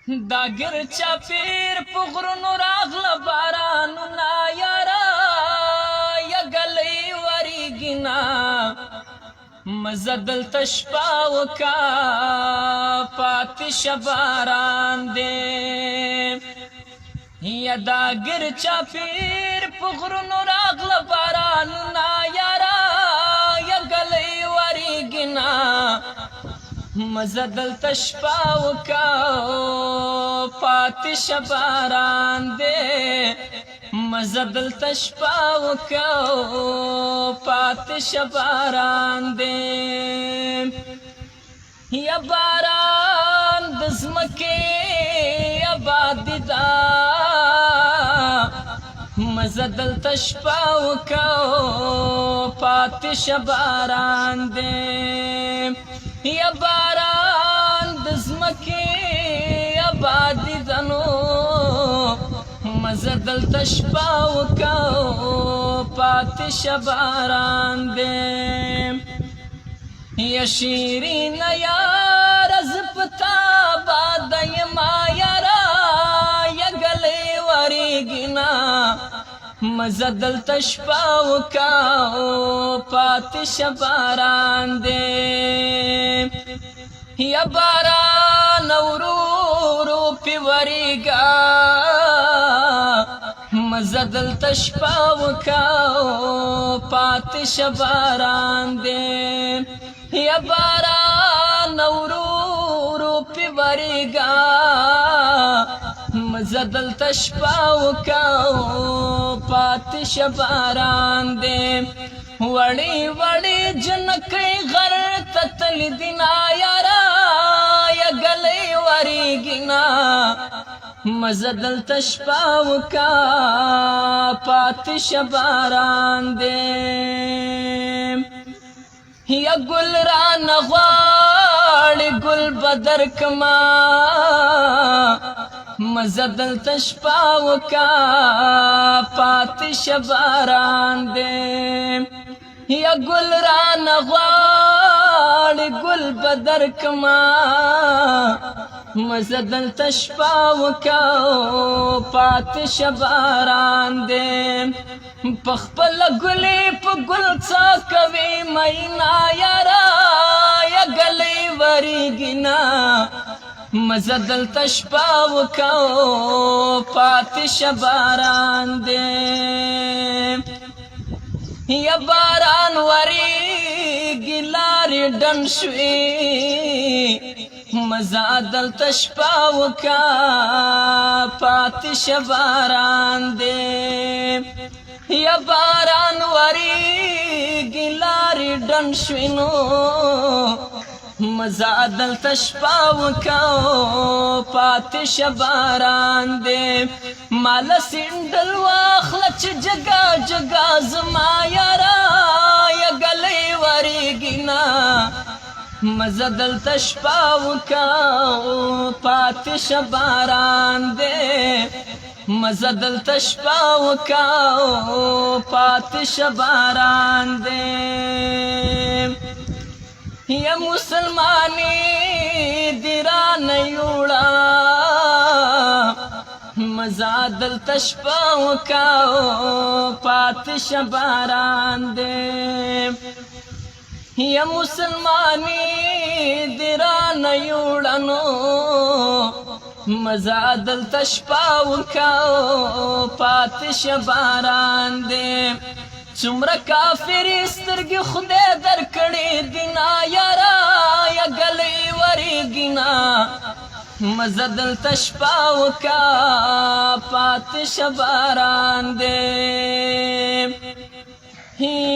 دا ګر چاپیر په غرونو راغله بارانونه یاره یګلی وریږینا مزه دلته شپه وکا پاتې شه باران دی یا دا ګر چاپیر په غرونو راغله بارانونه یاره یګلی وریږینا مزه دلته شپه وکا پاتې شه باران دی مزه دلته شپه وکا پاتې شه باران دی یا باران د ځمکې ابادي ده مزه دلته شپه وکا پاتې شه باران دی یا باران د ځمکې ابادي ده نو مزه دلته شپه وکا پاتې شه باران دی یا شیرینه یاره زه په تا باده یما یاره یګلی وریږینا مزه دلته شپه وکا پاتې شه باران دی یا باران ورو ورو پې وریږه مزه دلته شپه وکا پاتې شه باران دی یا باران ورو ورو پې وریږه مزه دلته شپه وکا پاتې شه باران دی وړې وړې جنکۍ غر ته تللي دینه یاره یګلی وریږینا مزه دلته شپه وکا پاتې شه باران دی یا ګل رانه غواړې ګل به درکما مزه دلته شپه وکا پاتې شه باران دی یا ګل رانه غواړې ګل به درکما مزه دلته شپه وکا پاتې شه باران دی په خپله ګلې په ګل څه کوي مینا یاره یګلی وریږینا مزه دلته شپه وکا پاتې شه باران دی یا باران وریږي لارې ډنډ شوې مزه دلته شپه وکا پاتې شه باران دی یا باران وریږي لارې ډنډ شوې نو مزه دلته شپه وکا پاتې شه باران دی ماله سینډل واخله چې جګه جګه زما یاره یګلی وریږینا مزه دلته شپه وکا پاتې شه باران دی مزه دلته شپه وکا پاتې شه باران دی یا مسلمانی دی رانه یوړه مزه دلته شپه وکا پاتې شه باران دی یا مسلمانی دی رانه یوړه نو مزه دلته شپه وکا پاتې شه باران دی څومره کافرې سترګې خدای درکړې دینه یاره یګلی وریږینا مزه دلته شپه وکا پاتې شه باران دی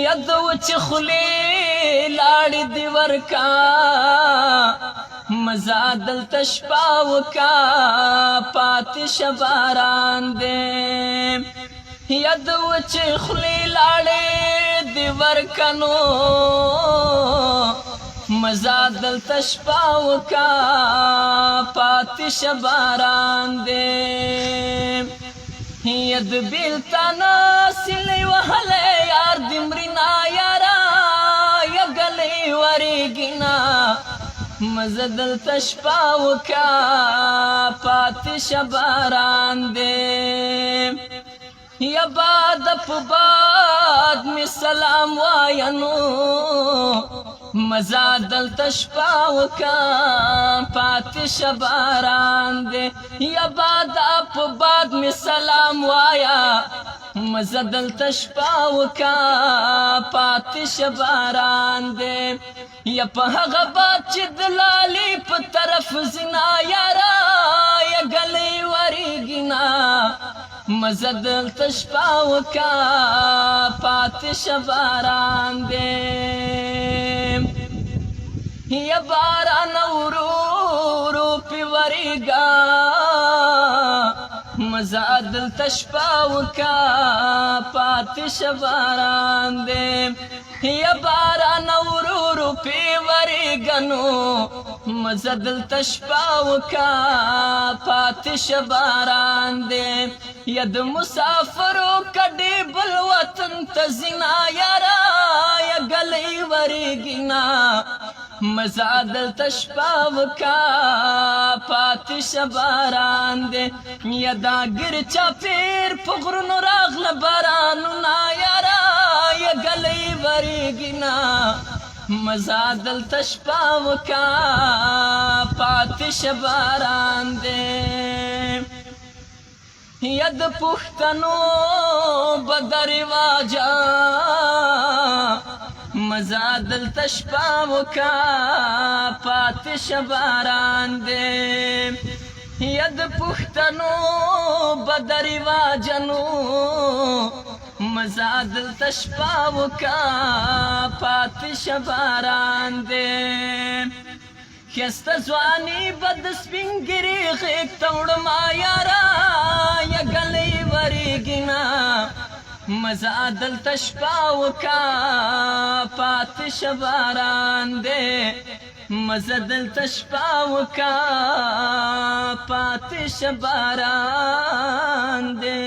یا د وچې خولې لاړې دې ورکا مزه دلته شپه وکا پاتې شه باران دی یا د وچې خولې لاړې دې ورکا نو مزه دلته شپه وکا پاتې شه باران دی یا د بیلتان سیلۍ وهلی یار دې مرینا یاره یګلی وریږینا مزه دلته شپه وکا شباران دے یا باد په باد می سلام واینو مزا دلته شپه وکا پاتې شباران دے یا باد په باد می سلام وایا مزا دلته شپه وکا پاتې شباران دے یا په هغه باد چې دلالی په طرف زنا یارا یا گلی وریگینا مزه دلته شپه وکا پاتې شباران دے یا باران ورو ورو پی وریگا مزه دلته شپه وکا پاتې شباران دے یا باران ورو ورو پی وریگنو مزه دلته شپه وکا پاتې شباران دے یا د مسافرو کډې بل وطن ته زنا یارا یا گلی وریگینا مزه دلته شپه وکا پاتې شباران دے یا دا ګر چاپیر په غرونو راغله بارانونه یارا یا گلی وریگینا مزه دلته شپه وکا پاتې شباران دے یا د پښتنو بد رواجه مزه دلته شپه وکا پاتې شباران دے یا د پښتنو بد رواجنو مزه دلته شپه وکا پاتې شباران دے ښایسته ځواني به د سپین ګیري غیږ ته وړما یارا یا ګلۍ وریږینا مزه دلته شپه وکا پاتې شباران دے مزه دلته شپه وکا پاتې شباران دے